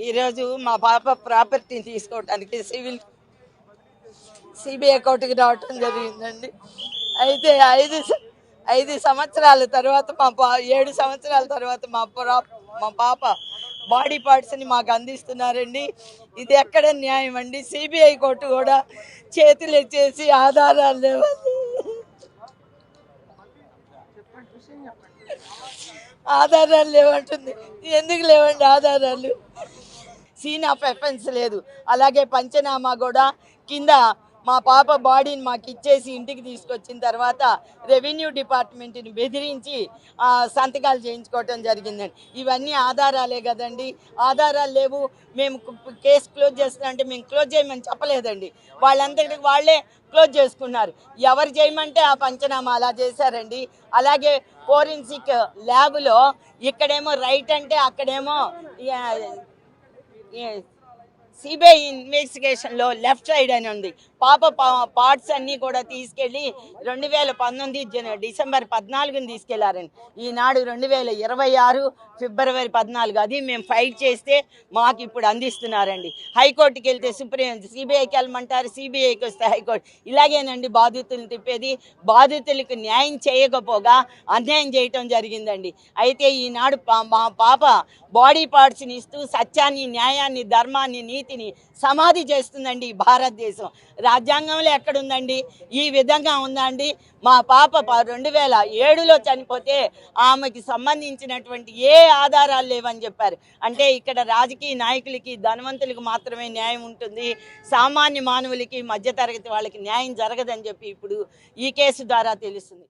ఈరోజు మా పాప ప్రాపర్టీని తీసుకోవడానికి సిబిఐ కోర్టుకి రావటం జరిగిందండి. అయితే 5 సంవత్సరాల తర్వాత 7 సంవత్సరాల తర్వాత మా పాప బాడీ పార్ట్స్ని మాకు అందిస్తున్నారండి. ఇది ఎక్కడ న్యాయం అండి? సిబిఐ కోర్టు కూడా చేతులు ఎత్తేసి ఆధారాలు లేవండి, ఆధారాలు లేవంటుంది. ఎందుకు లేవండి ఆధారాలు? సీన్ ఆఫ్ ఎఫెన్స్ లేదు. అలాగే పంచనామా కూడా కింద మా పాప బాడీని మాకు ఇచ్చేసి ఇంటికి తీసుకొచ్చిన తర్వాత రెవెన్యూ డిపార్ట్మెంట్ని బెదిరించి సంతకాలు చేయించుకోవటం జరిగిందండి. ఇవన్నీ ఆధారాలే కదండి. ఆధారాలు లేవు. మేము కేసు క్లోజ్ చేస్తున్నామంటే మేము క్లోజ్ చేయమని చెప్పలేదండి. వాళ్ళందరికీ వాళ్ళే క్లోజ్ చేసుకున్నారు. ఎవరు చేయమంటే ఆ పంచనామా అలా చేశారండి. అలాగే ఫోరెన్సిక్ ల్యాబ్లో ఇక్కడేమో రైట్ అంటే అక్కడేమో సిబిఐ ఇన్వెస్టిగేషన్లో లెఫ్ట్ సైడ్ అని ఉంది. పాప పార్ట్స్ అన్నీ కూడా తీసుకెళ్ళి 2019 డిసెంబర్ 14ని తీసుకెళ్లారండి. ఈనాడు 2026 ఫిబ్రవరి 14 అది మేము ఫైట్ చేస్తే మాకు ఇప్పుడు అందిస్తున్నారండి. హైకోర్టుకి వెళ్తే సిబిఐకి వెళ్ళమంటారు, సిబిఐకి వస్తే హైకోర్టు. ఇలాగేనండి బాధితులను తిప్పేది. బాధితులకు న్యాయం చేయకపోగా అన్యాయం చేయటం జరిగిందండి. అయితే ఈనాడు మా పాప బాడీ పార్ట్స్ని ఇస్తూ సత్యాన్ని, న్యాయాన్ని, ధర్మాన్ని, నీతిని సమాధి చేస్తుందండి భారతదేశం. రాజ్యాంగంలో ఎక్కడుందండి? ఈ విధంగా ఉందండి. మా పాప 2007లో చనిపోతే ఆమెకి సంబంధించినటువంటి ఏ ఆధారాలు లేవని చెప్పారు. అంటే ఇక్కడ రాజకీయ నాయకులకి, ధనవంతులకి మాత్రమే న్యాయం ఉంటుంది, సామాన్య మానవులకి, మధ్యతరగతి వాళ్ళకి న్యాయం జరగదని చెప్పి ఇప్పుడు ఈ కేసు ద్వారా తెలుస్తుంది.